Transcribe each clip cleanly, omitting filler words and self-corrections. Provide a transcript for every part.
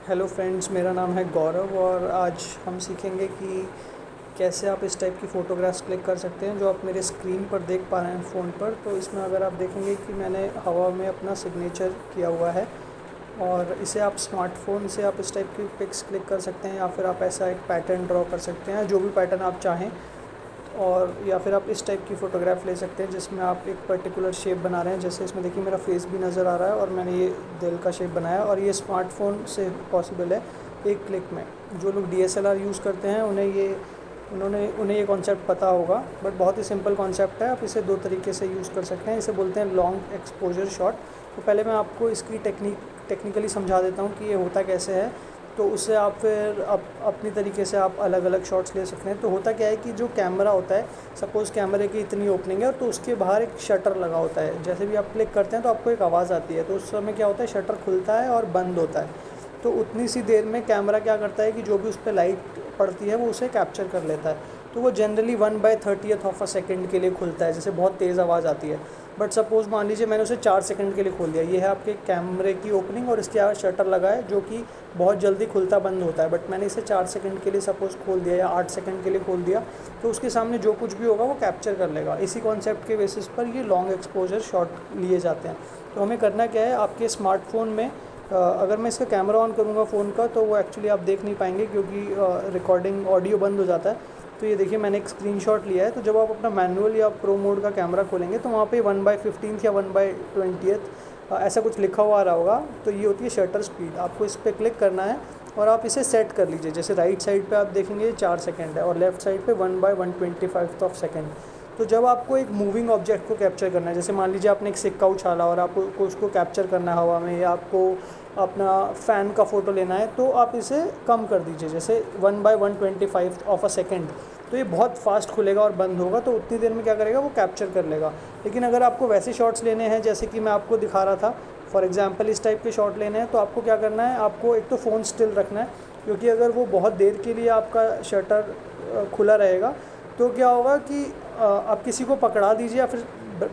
Hello friends, मेरा नाम है गौरव और आज हम सीखेंगे कि कैसे आप इस टाइप की फ़ोटोग्राफ्स क्लिक कर सकते हैं जो आप मेरे स्क्रीन पर देख पा रहे हैं फ़ोन पर। तो इसमें अगर आप देखेंगे कि मैंने हवा में अपना सिग्नेचर किया हुआ है और इसे आप स्मार्टफ़ोन से आप इस टाइप की पिक्स क्लिक कर सकते हैं या फिर आप ऐसा एक पैटर्न ड्रॉ कर सकते हैं, जो भी पैटर्न आप चाहें। और या फिर आप इस टाइप की फ़ोटोग्राफ ले सकते हैं जिसमें आप एक पर्टिकुलर शेप बना रहे हैं। जैसे इसमें देखिए मेरा फेस भी नज़र आ रहा है और मैंने ये दिल का शेप बनाया और ये स्मार्टफ़ोन से पॉसिबल है एक क्लिक में। जो लोग DSLR यूज़ करते हैं उन्हें ये कॉन्सेप्ट पता होगा, बट बहुत ही सिंपल कॉन्सेप्ट है। आप इसे दो तरीके से यूज़ कर सकते हैं। इसे बोलते हैं लॉन्ग एक्सपोजर शॉट। तो पहले मैं आपको इसकी टेक्निकली समझा देता हूँ कि ये होता कैसे है, तो उससे आप फिर अपनी तरीके से आप अलग अलग शॉट्स ले सकते हैं। तो होता क्या है कि जो कैमरा होता है, सपोज़ कैमरे की इतनी ओपनिंग है तो उसके बाहर एक शटर लगा होता है। जैसे भी आप क्लिक करते हैं तो आपको एक आवाज़ आती है, तो उस समय क्या होता है, शटर खुलता है और बंद होता है। तो उतनी सी देर में कैमरा क्या करता है कि जो भी उस पर लाइट पड़ती है वो उसे कैप्चर कर लेता है। तो वो generally 1/30th of a second के लिए खुलता है, जैसे बहुत तेज़ आवाज़ आती है। बट सपोज़ मान लीजिए मैंने उसे 4 सेकंड के लिए खोल दिया। ये है आपके कैमरे की ओपनिंग और इसके आगे शटर लगा है जो कि बहुत जल्दी खुलता बंद होता है। बट मैंने इसे 4 सेकंड के लिए सपोज़ खोल दिया या 8 सेकंड के लिए खोल दिया, तो उसके सामने जो कुछ भी होगा वो कैप्चर कर लेगा। इसी कॉन्सेप्ट के बेसिस पर ये लॉन्ग एक्सपोजर शॉट लिए जाते हैं। तो हमें करना क्या है, आपके स्मार्टफोन में अगर मैं इसका कैमरा ऑन करूँगा फ़ोन का तो वो एक्चुअली आप देख नहीं पाएंगे क्योंकि रिकॉर्डिंग ऑडियो बंद हो जाता है। तो ये देखिए मैंने एक स्क्रीनशॉट लिया है। तो जब आप अपना मैनुअल या प्रो मोड का कैमरा खोलेंगे तो वहाँ पे 1/15 या 1/20 ऐसा कुछ लिखा हुआ आ रहा होगा। तो ये होती है शटर स्पीड। आपको इस पर क्लिक करना है और आप इसे सेट कर लीजिए। जैसे राइट साइड पे आप देखेंगे 4 सेकंड है और लेफ़्ट साइड पे 1/125 ऑफ सेकेंड। तो जब आपको एक मूविंग ऑब्जेक्ट को कैप्चर करना है, जैसे मान लीजिए आपने एक सिक्का उछाला और आपको उसको कैप्चर करना है हवा में, या आपको अपना फ़ैन का फ़ोटो लेना है, तो आप इसे कम कर दीजिए, जैसे 1/125 ऑफ अ सेकेंड। तो ये बहुत फास्ट खुलेगा और बंद होगा, तो उतनी देर में क्या करेगा, वो कैप्चर कर लेगा। लेकिन अगर आपको वैसे शॉट्स लेने हैं जैसे कि मैं आपको दिखा रहा था, फॉर एग्जांपल इस टाइप के शॉट लेने हैं, तो आपको क्या करना है, आपको एक तो फ़ोन स्टिल रखना है, क्योंकि अगर वो बहुत देर के लिए आपका शटर खुला रहेगा तो क्या होगा कि आप किसी को पकड़ा दीजिए या फिर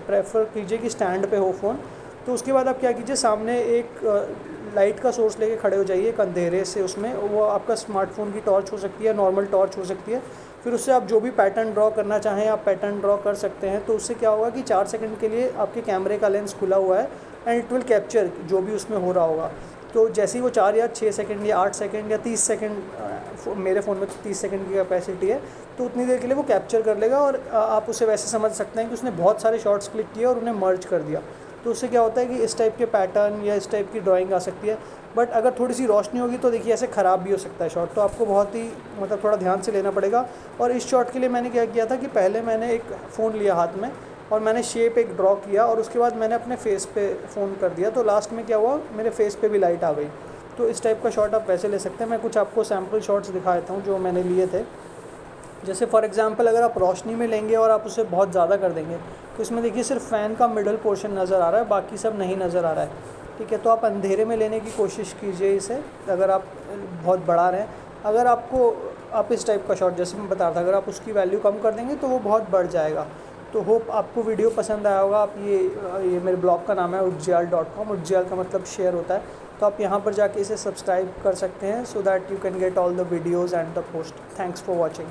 प्रेफर कीजिए कि स्टैंड पे हो फ़ोन। तो उसके बाद आप क्या कीजिए, सामने एक लाइट का सोर्स लेके खड़े हो जाइए एक अंधेरे से, उसमें वो आपका स्मार्टफोन की टॉर्च हो सकती है, नॉर्मल टॉर्च हो सकती है। फिर उससे आप जो भी पैटर्न ड्रॉ करना चाहें आप पैटर्न ड्रॉ कर सकते हैं। तो उससे क्या होगा कि 4 सेकंड के लिए आपके कैमरे का लेंस खुला हुआ है एंड इट विल कैप्चर जो भी उसमें हो रहा होगा। तो जैसे ही वो 4 या 6 सेकंड या 8 सेकंड या 30 सेकंड, मेरे फ़ोन में 30 सेकंड की कैपेसिटी है, तो उतनी देर के लिए वो कैप्चर कर लेगा और आप उसे वैसे समझ सकते हैं कि उसने बहुत सारे शॉट्स क्लिक किए और उन्हें मर्ज कर दिया। तो उससे क्या होता है कि इस टाइप के पैटर्न या इस टाइप की ड्राइंग आ सकती है। बट अगर थोड़ी सी रोशनी होगी तो देखिए ऐसे ख़राब भी हो सकता है शॉट, तो आपको बहुत ही थोड़ा ध्यान से लेना पड़ेगा। और इस शॉट के लिए मैंने क्या किया था कि पहले मैंने एक फ़ोन लिया हाथ में और मैंने शेप एक ड्रॉ किया और उसके बाद मैंने अपने फेस पे फ़ोन कर दिया। तो लास्ट में क्या हुआ, मेरे फेस पे भी लाइट आ गई। तो इस टाइप का शॉट आप वैसे ले सकते हैं। मैं कुछ आपको सैम्पल शॉट्स दिखा देता हूँ जो मैंने लिए थे। जैसे फॉर एग्जांपल अगर आप रोशनी में लेंगे और आप उसे बहुत ज़्यादा कर देंगे तो इसमें देखिए सिर्फ फ़ैन का मिडल पोर्शन नज़र आ रहा है, बाकी सब नहीं नज़र आ रहा है। ठीक है, तो आप अंधेरे में लेने की कोशिश कीजिए इसे, अगर आप बहुत बढ़ा रहे हैं। अगर आप इस टाइप का शॉट जैसे मैं बता रहा था, अगर आप उसकी वैल्यू कम कर देंगे तो वो बहुत बढ़ जाएगा। तो होप आपको वीडियो पसंद आया होगा। आप ये मेरे ब्लॉग का नाम है ujjal.com। ujjal का मतलब शेयर होता है। तो आप यहाँ पर जाके इसे सब्सक्राइब कर सकते हैं so that you can get all the videos and the post. Thanks for watching.